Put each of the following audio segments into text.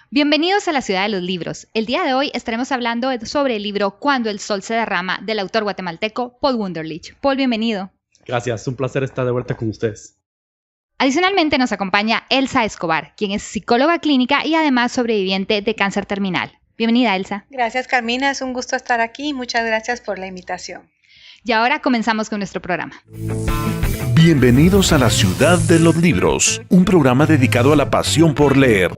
Bienvenidos a la Ciudad de los Libros. El día de hoy estaremos hablando sobre el libro Cuando el sol se derrama, del autor guatemalteco Paul Wunderlich. Paul, bienvenido. Gracias, un placer estar de vuelta con ustedes. Adicionalmente nos acompaña Elsa Escobar, quien es psicóloga clínica y además sobreviviente de cáncer terminal. Bienvenida, Elsa. Gracias, Carmina. Es un gusto estar aquí. Muchas gracias por la invitación. Y ahora comenzamos con nuestro programa. Bienvenidos a la Ciudad de los Libros, un programa dedicado a la pasión por leer.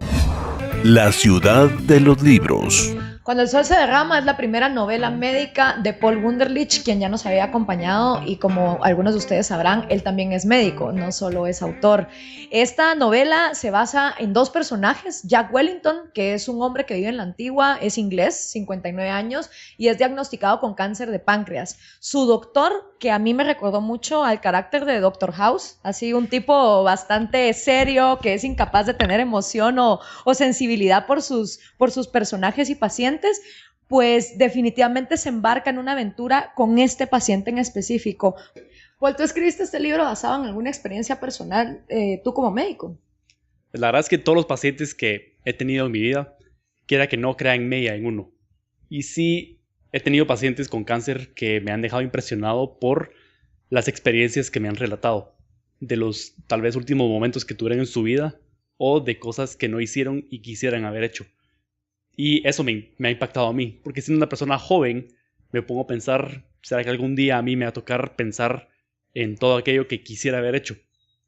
La Ciudad de los Libros. Cuando el sol se derrama es la primera novela médica de Paul Wunderlich, quien ya nos había acompañado y como algunos de ustedes sabrán, él también es médico, no solo es autor. Esta novela se basa en dos personajes, Jack Wellington, que es un hombre que vive en la Antigua, es inglés, 59 años, y es diagnosticado con cáncer de páncreas. Su doctor, que a mí me recordó mucho al carácter de Doctor House, así un tipo bastante serio, que es incapaz de tener emoción o sensibilidad por sus personajes y pacientes, pues definitivamente se embarca en una aventura con este paciente en específico. Paul, ¿tú escribiste este libro basado en alguna experiencia personal, tú como médico? La verdad es que todos los pacientes que he tenido en mi vida, quiera que no crean media en uno. Y sí, he tenido pacientes con cáncer que me han dejado impresionado por las experiencias que me han relatado, de los tal vez últimos momentos que tuvieron en su vida o de cosas que no hicieron y quisieran haber hecho. Y eso me ha impactado a mí, porque siendo una persona joven, me pongo a pensar, ¿será que algún día a mí me va a tocar pensar en todo aquello que quisiera haber hecho?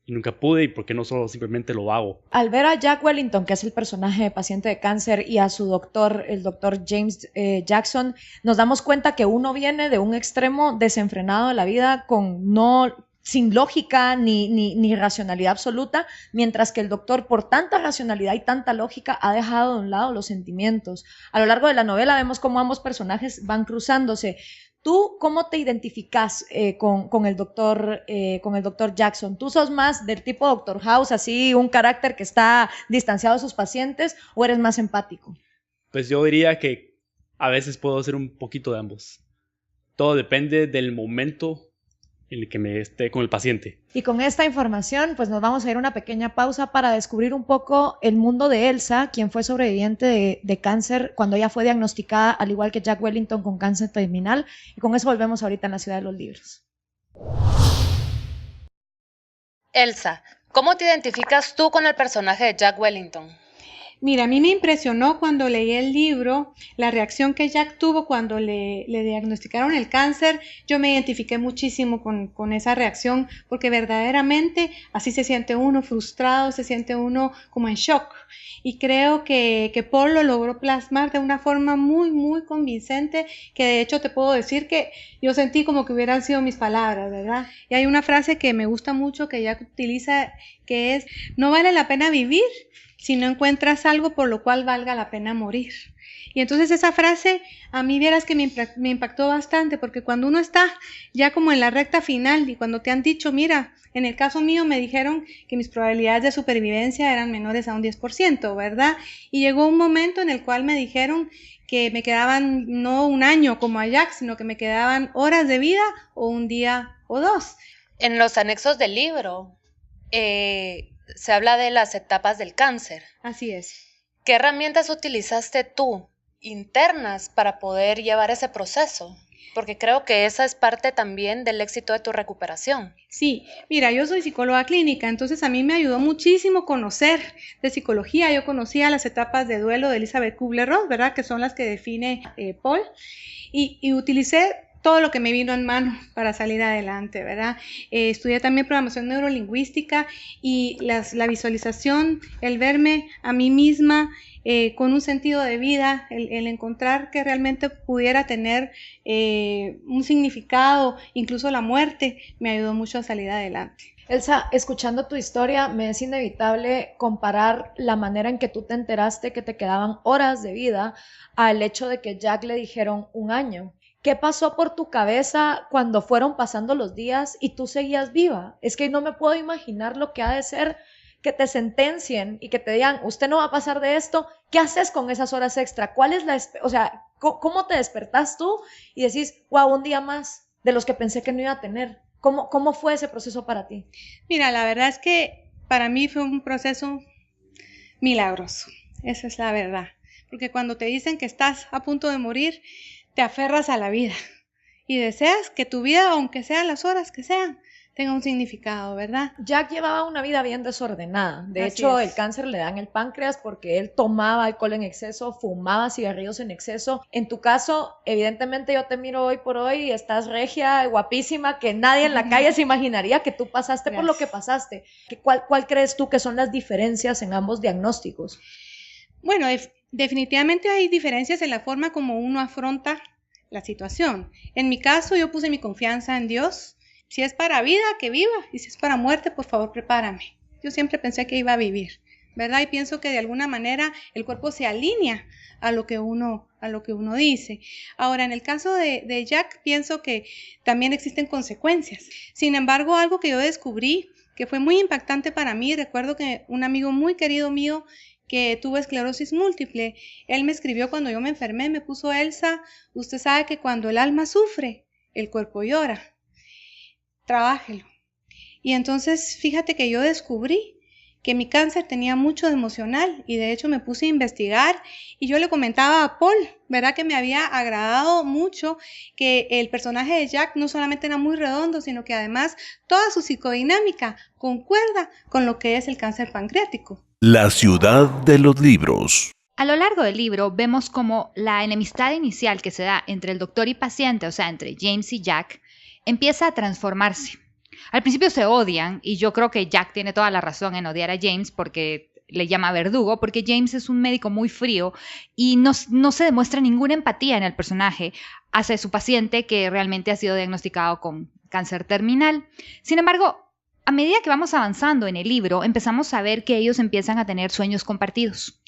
Y nunca pude, y por qué no solo simplemente lo hago. Al ver a Jack Wellington, que es el personaje de paciente de cáncer, y a su doctor, el doctor James Jackson, nos damos cuenta que uno viene de un extremo desenfrenado de la vida sin lógica ni racionalidad absoluta, mientras que el doctor, por tanta racionalidad y tanta lógica, ha dejado de un lado los sentimientos. A lo largo de la novela vemos cómo ambos personajes van cruzándose. ¿Tú cómo te identificas con el doctor Jackson? ¿Tú sos más del tipo Doctor House, así un carácter que está distanciado de sus pacientes, o eres más empático? Pues yo diría que a veces puedo ser un poquito de ambos. Todo depende del momento en el que me esté con el paciente. Y con esta información, pues nos vamos a ir a una pequeña pausa para descubrir un poco el mundo de Elsa, quien fue sobreviviente de cáncer cuando ella fue diagnosticada, al igual que Jack Wellington, con cáncer terminal. Y con eso volvemos ahorita en la Ciudad de los Libros. Elsa, ¿cómo te identificas tú con el personaje de Jack Wellington? Mira, a mí me impresionó cuando leí el libro, la reacción que Jack tuvo cuando le diagnosticaron el cáncer. Yo me identifiqué muchísimo con esa reacción, porque verdaderamente así se siente uno frustrado, se siente uno como en shock. Y creo que Paul lo logró plasmar de una forma muy, muy convincente, que de hecho te puedo decir que yo sentí como que hubieran sido mis palabras, ¿verdad? Y hay una frase que me gusta mucho que Jack utiliza, que es: no vale la pena vivir si no encuentras algo por lo cual valga la pena morir. Y entonces esa frase a mí vieras que me impactó bastante, porque cuando uno está ya como en la recta final y cuando te han dicho, mira, en el caso mío me dijeron que mis probabilidades de supervivencia eran menores a un 10%, ¿verdad? Y llegó un momento en el cual me dijeron que me quedaban no un año como a Jack, sino que me quedaban horas de vida o un día o dos. En los anexos del libro se habla de las etapas del cáncer. Así es. ¿Qué herramientas utilizaste tú, internas, para poder llevar ese proceso? Porque creo que esa es parte también del éxito de tu recuperación. Sí, mira, yo soy psicóloga clínica, entonces a mí me ayudó muchísimo conocer de psicología. Yo conocía las etapas de duelo de Elizabeth Kubler-Ross, ¿verdad? Que son las que define Paul, y utilicé todo lo que me vino en mano para salir adelante, ¿verdad? Estudié también programación neurolingüística y la visualización, el verme a mí misma con un sentido de vida, el encontrar que realmente pudiera tener un significado, incluso la muerte, me ayudó mucho a salir adelante. Elsa, escuchando tu historia, me es inevitable comparar la manera en que tú te enteraste que te quedaban horas de vida al hecho de que Jack le dijeron un año. ¿Qué pasó por tu cabeza cuando fueron pasando los días y tú seguías viva? Es que no me puedo imaginar lo que ha de ser que te sentencien y que te digan, usted no va a pasar de esto. ¿Qué haces con esas horas extra? ¿Cuál es cómo te despertás tú y decís, wow, un día más de los que pensé que no iba a tener? ¿Cómo fue ese proceso para ti? Mira, la verdad es que para mí fue un proceso milagroso. esa es la verdad. Porque cuando te dicen que estás a punto de morir, te aferras a la vida y deseas que tu vida, aunque sean las horas que sean, tenga un significado, ¿verdad? Jack llevaba una vida bien desordenada. De Así hecho, es. el cáncer le da en el páncreas porque él tomaba alcohol en exceso, fumaba cigarrillos en exceso. En tu caso, evidentemente yo te miro hoy por hoy y estás regia, guapísima, que nadie en la calle se imaginaría que tú pasaste por lo que pasaste. ¿Cuál crees tú que son las diferencias en ambos diagnósticos? Bueno, definitivamente hay diferencias en la forma como uno afronta la situación. En mi caso, yo puse mi confianza en Dios. Si es para vida, que viva. Y si es para muerte, por favor, prepárame. Yo siempre pensé que iba a vivir, ¿verdad? Y pienso que de alguna manera el cuerpo se alinea a lo que uno dice. Ahora, en el caso de Jack, pienso que también existen consecuencias. Sin embargo, algo que yo descubrí que fue muy impactante para mí, recuerdo que un amigo muy querido mío que tuvo esclerosis múltiple, él me escribió cuando yo me enfermé, me puso: Elsa, usted sabe que cuando el alma sufre, el cuerpo llora. Trabájelo. Y entonces fíjate que yo descubrí que mi cáncer tenía mucho de emocional y de hecho me puse a investigar y yo le comentaba a Paul, ¿verdad? Que me había agradado mucho que el personaje de Jack no solamente era muy redondo, sino que además toda su psicodinámica concuerda con lo que es el cáncer pancreático. La ciudad de los libros. A lo largo del libro vemos como la enemistad inicial que se da entre el doctor y paciente, o sea, entre James y Jack, empieza a transformarse. Al principio se odian y yo creo que Jack tiene toda la razón en odiar a James porque le llama verdugo, porque James es un médico muy frío y no se demuestra ninguna empatía en el personaje hacia su paciente que realmente ha sido diagnosticado con cáncer terminal. Sin embargo, a medida que vamos avanzando en el libro, empezamos a ver que ellos empiezan a tener sueños compartidos.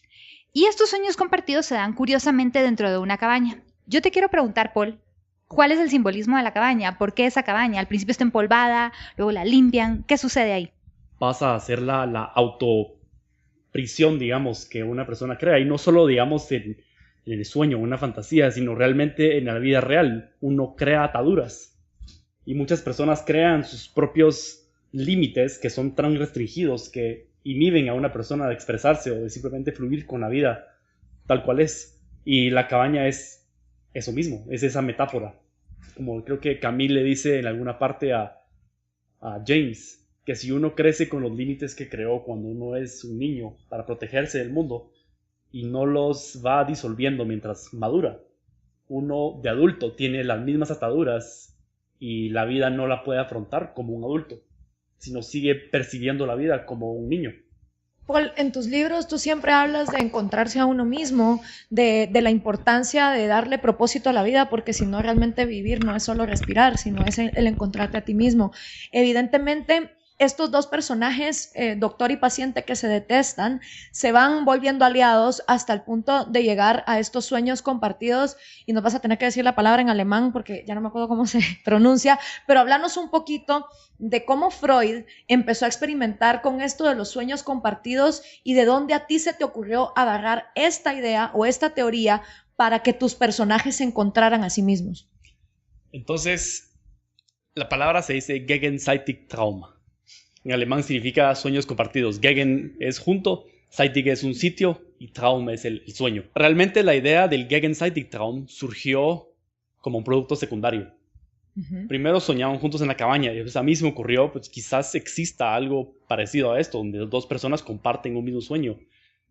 Y estos sueños compartidos se dan curiosamente dentro de una cabaña. Yo te quiero preguntar, Paul, ¿cuál es el simbolismo de la cabaña? ¿Por qué esa cabaña? Al principio está empolvada, luego la limpian. ¿Qué sucede ahí? Pasa a ser la autoprisión, digamos, que una persona crea. Y no solo, digamos, en el sueño, en una fantasía, sino realmente en la vida real. Uno crea ataduras. Y muchas personas crean sus propios límites que son tan restringidos que inhiben a una persona de expresarse o de simplemente fluir con la vida tal cual es. Y la cabaña es eso mismo, es esa metáfora. Como creo que Camille le dice en alguna parte a James, que si uno crece con los límites que creó cuando uno es un niño para protegerse del mundo y no los va disolviendo mientras madura, uno de adulto tiene las mismas ataduras y la vida no la puede afrontar como un adulto, sino sigue percibiendo la vida como un niño. Paul, en tus libros tú siempre hablas de encontrarse a uno mismo, de la importancia de darle propósito a la vida, porque si no, realmente vivir no es solo respirar, sino es el encontrarte a ti mismo. Evidentemente, estos dos personajes, doctor y paciente que se detestan, se van volviendo aliados hasta el punto de llegar a estos sueños compartidos, y nos vas a tener que decir la palabra en alemán porque ya no me acuerdo cómo se pronuncia, pero háblanos un poquito de cómo Freud empezó a experimentar con esto de los sueños compartidos y de dónde a ti se te ocurrió agarrar esta idea o esta teoría para que tus personajes se encontraran a sí mismos. Entonces, la palabra se dice Gegenseitig-Traum. En alemán significa sueños compartidos. Gegen es junto, Zeitig es un sitio y Traum es el sueño. Realmente la idea del Gegenseitig-Traum surgió como un producto secundario. Primero soñaban juntos en la cabaña y pues a mí se me ocurrió, pues quizás exista algo parecido a esto, donde dos personas comparten un mismo sueño.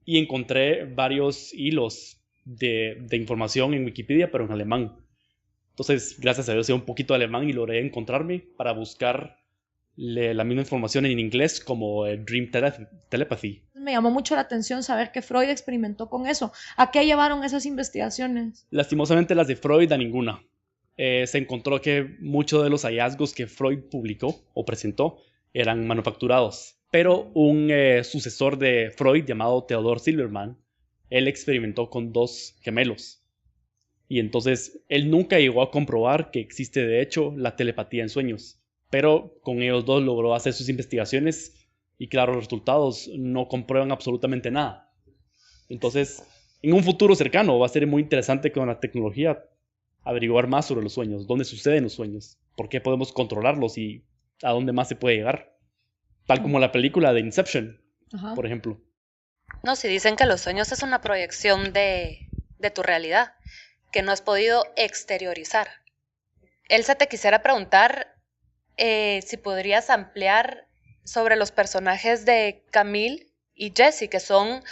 Y encontré varios hilos de información en Wikipedia, pero en alemán. Entonces, gracias a Dios sé un poquito de alemán y logré encontrarme para buscar la misma información en inglés como Dream Telepathy. Me llamó mucho la atención saber que Freud experimentó con eso. ¿A qué llevaron esas investigaciones? Lastimosamente las de Freud a ninguna. Se encontró que muchos de los hallazgos que Freud publicó o presentó eran manufacturados. Pero un sucesor de Freud llamado Theodor Silbermann, él experimentó con dos gemelos. Y entonces él nunca llegó a comprobar que existe de hecho la telepatía en sueños. Pero con ellos dos logró hacer sus investigaciones y claro, los resultados no comprueban absolutamente nada. Entonces, en un futuro cercano va a ser muy interesante con la tecnología averiguar más sobre los sueños, dónde suceden los sueños, por qué podemos controlarlos y a dónde más se puede llegar. Tal como la película de Inception, por ejemplo. No, si dicen que los sueños es una proyección de tu realidad, que no has podido exteriorizar. Elsa, te quisiera preguntar si podrías ampliar sobre los personajes de Camille y Jessie, que son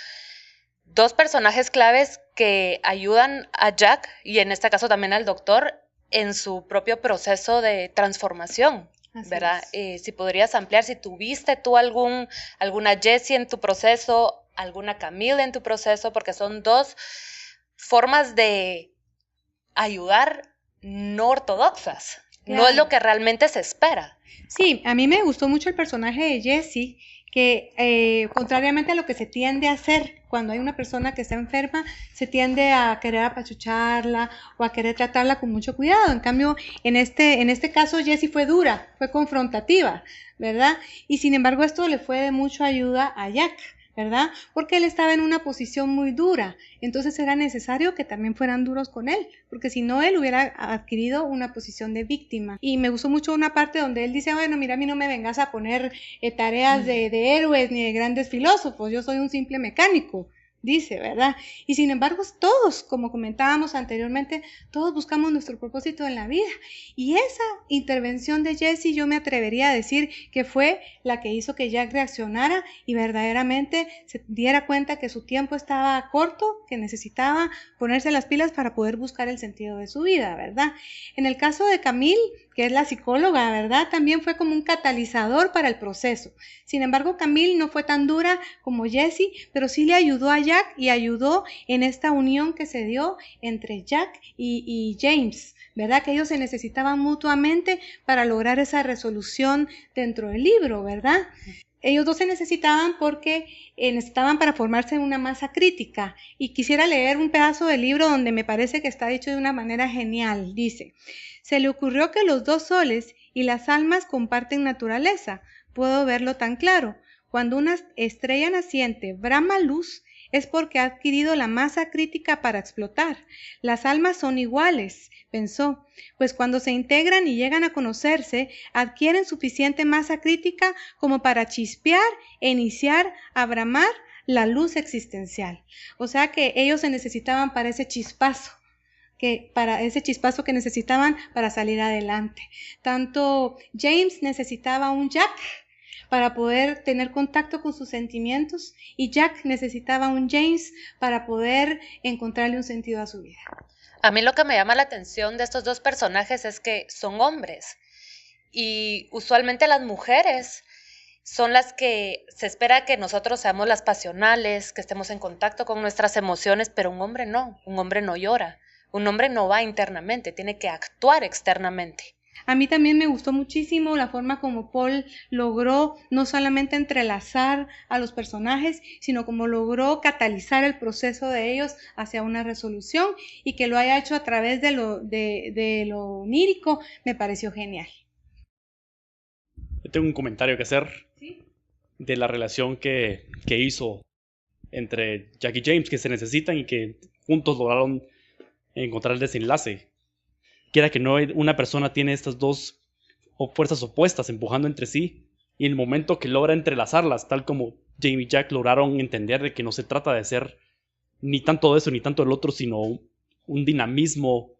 dos personajes claves que ayudan a Jack, y en este caso también al doctor, en su propio proceso de transformación, ¿verdad? Si podrías ampliar, si tuviste tú alguna Jessie en tu proceso, alguna Camille en tu proceso, porque son dos formas de ayudar no ortodoxas. Claro. No es lo que realmente se espera. Sí, a mí me gustó mucho el personaje de Jessie, que contrariamente a lo que se tiende a hacer cuando hay una persona que está enferma, se tiende a querer apachucharla o a querer tratarla con mucho cuidado. En cambio, en este caso, Jessie fue dura, fue confrontativa, ¿verdad? Y sin embargo, esto le fue de mucha ayuda a Jack, ¿verdad? Porque él estaba en una posición muy dura, entonces era necesario que también fueran duros con él, porque si no, él hubiera adquirido una posición de víctima. Y me gustó mucho una parte donde él dice, bueno, mira, a mí no me vengas a poner tareas de héroes ni de grandes filósofos, yo soy un simple mecánico, dice, ¿verdad? Y sin embargo, todos, como comentábamos anteriormente, todos buscamos nuestro propósito en la vida. Y esa intervención de Jessie, yo me atrevería a decir que fue la que hizo que Jack reaccionara y verdaderamente se diera cuenta que su tiempo estaba corto, que necesitaba ponerse las pilas para poder buscar el sentido de su vida, ¿verdad? En el caso de Camille, que es la psicóloga, ¿verdad? También fue como un catalizador para el proceso. Sin embargo, Camille no fue tan dura como Jessie, pero sí le ayudó a Jack y ayudó en esta unión que se dio entre Jack y James, ¿verdad? Que ellos se necesitaban mutuamente para lograr esa resolución dentro del libro, ¿verdad? Ellos dos se necesitaban porque necesitaban para formarse una masa crítica. Y quisiera leer un pedazo del libro donde me parece que está dicho de una manera genial. Dice, se le ocurrió que los dos soles y las almas comparten naturaleza. Puedo verlo tan claro. Cuando una estrella naciente brama luz, es porque ha adquirido la masa crítica para explotar. Las almas son iguales, pensó, pues cuando se integran y llegan a conocerse, adquieren suficiente masa crítica como para chispear e iniciar a bramar la luz existencial. O sea que ellos se necesitaban para ese chispazo. Para ese chispazo que necesitaban para salir adelante. Tanto James necesitaba un Jack para poder tener contacto con sus sentimientos y Jack necesitaba un James para poder encontrarle un sentido a su vida. A mí lo que me llama la atención de estos dos personajes es que son hombres y usualmente las mujeres son las que se espera que nosotros seamos las pasionales, que estemos en contacto con nuestras emociones, pero un hombre no llora. Un hombre no va internamente, tiene que actuar externamente. A mí también me gustó muchísimo la forma como Paul logró no solamente entrelazar a los personajes, sino como logró catalizar el proceso de ellos hacia una resolución y que lo haya hecho a través de lo onírico, me pareció genial. Yo tengo un comentario que hacer. ¿Sí? De la relación que hizo entre Jack y James, que se necesitan y que juntos lograron encontrar el desenlace. Quiera que no, una persona tiene estas dos fuerzas opuestas empujando entre sí, y en el momento que logra entrelazarlas, tal como James y Jack lograron entender de que no se trata de ser ni tanto de eso ni tanto del otro, sino un dinamismo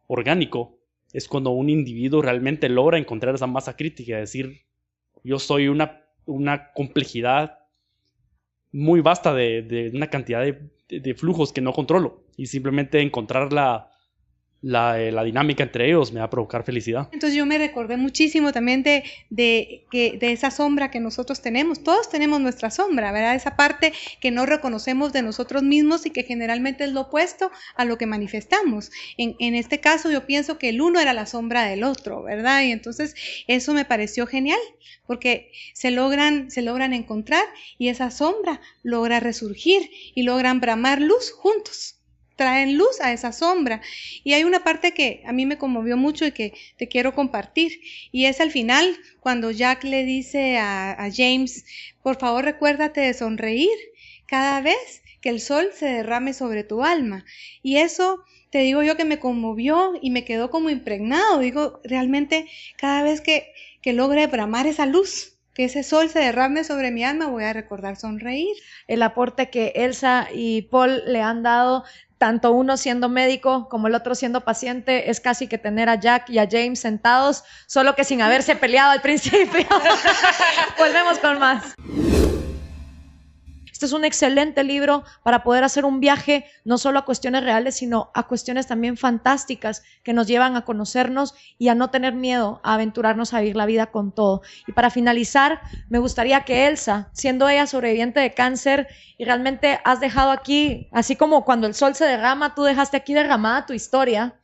orgánico, es cuando un individuo realmente logra encontrar esa masa crítica, es decir, yo soy una complejidad muy vasta de una cantidad de flujos que no controlo, y simplemente encontrar la dinámica entre ellos me va a provocar felicidad. Entonces yo me recordé muchísimo también de esa sombra que nosotros tenemos. Todos tenemos nuestra sombra, ¿verdad? Esa parte que no reconocemos de nosotros mismos y que generalmente es lo opuesto a lo que manifestamos. En este caso yo pienso que el uno era la sombra del otro, ¿verdad? Y entonces eso me pareció genial, porque se logran encontrar y esa sombra logra resurgir y logran bramar luz juntos. Traen luz a esa sombra. Y hay una parte que a mí me conmovió mucho y que te quiero compartir, y es al final cuando Jack le dice a James, por favor recuérdate de sonreír cada vez que el sol se derrame sobre tu alma. Y eso te digo yo que me conmovió y me quedó como impregnado. Digo, realmente cada vez que logre bramar esa luz, que ese sol se derrame sobre mi alma, voy a recordar sonreír. El aporte que Elsa y Paul le han dado, tanto uno siendo médico como el otro siendo paciente, es casi que tener a Jack y a James sentados, solo que sin haberse peleado al principio. Volvemos con más. Este es un excelente libro para poder hacer un viaje no solo a cuestiones reales, sino a cuestiones también fantásticas que nos llevan a conocernos y a no tener miedo a aventurarnos a vivir la vida con todo. Y para finalizar, me gustaría que Elsa, siendo ella sobreviviente de cáncer y realmente has dejado aquí, así como cuando el sol se derrama, tú dejaste aquí derramada tu historia,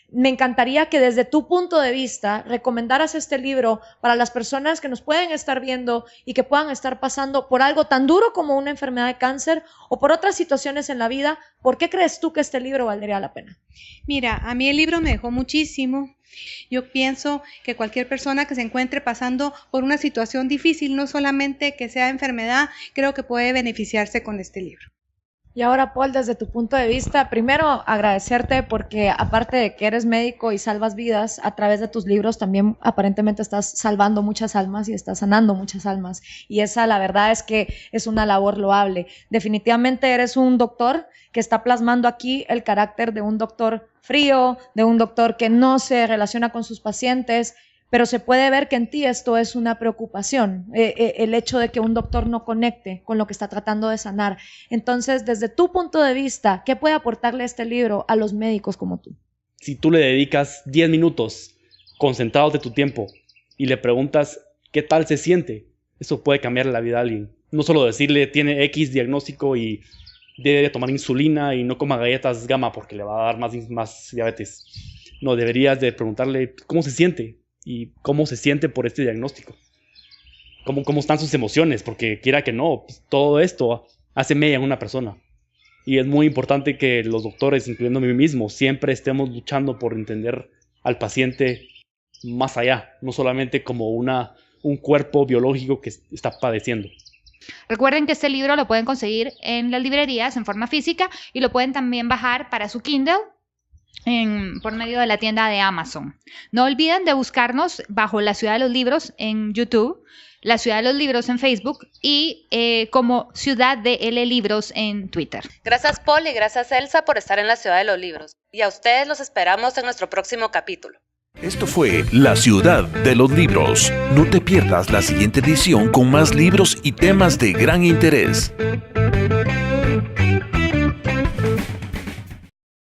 me encantaría que desde tu punto de vista recomendaras este libro para las personas que nos pueden estar viendo y que puedan estar pasando por algo tan duro como una enfermedad de cáncer o por otras situaciones en la vida. ¿Por qué crees tú que este libro valdría la pena? Mira, a mí el libro me dejó muchísimo. Yo pienso que cualquier persona que se encuentre pasando por una situación difícil, no solamente que sea enfermedad, creo que puede beneficiarse con este libro. Y ahora, Paul, desde tu punto de vista, primero agradecerte porque aparte de que eres médico y salvas vidas, a través de tus libros también aparentemente estás salvando muchas almas y estás sanando muchas almas. Y esa, la verdad es que es una labor loable. Definitivamente eres un doctor que está plasmando aquí el carácter de un doctor frío, de un doctor que no se relaciona con sus pacientes, pero se puede ver que en ti esto es una preocupación, el hecho de que un doctor no conecte con lo que está tratando de sanar. Entonces, desde tu punto de vista, ¿qué puede aportarle este libro a los médicos como tú? Si tú le dedicas 10 minutos concentrados de tu tiempo y le preguntas qué tal se siente, eso puede cambiarle la vida a alguien. No solo decirle tiene X diagnóstico y debe tomar insulina y no coma galletas gamma porque le va a dar más diabetes. No, deberías de preguntarle cómo se siente. Y cómo se siente por este diagnóstico. Cómo están sus emociones, porque quiera que no, pues, todo esto hace mella en una persona. Y es muy importante que los doctores, incluyendo a mí mismo, siempre estemos luchando por entender al paciente más allá, no solamente como un cuerpo biológico que está padeciendo. Recuerden que este libro lo pueden conseguir en las librerías en forma física y lo pueden también bajar para su Kindle por medio de la tienda de Amazon. No olviden de buscarnos bajo La Ciudad de los Libros en YouTube, La Ciudad de los Libros en Facebook y como Ciudad de L Libros en Twitter. Gracias, Paul, y gracias, Elsa, por estar en La Ciudad de los Libros. Y a ustedes los esperamos en nuestro próximo capítulo. Esto fue La Ciudad de los Libros. No te pierdas la siguiente edición con más libros y temas de gran interés.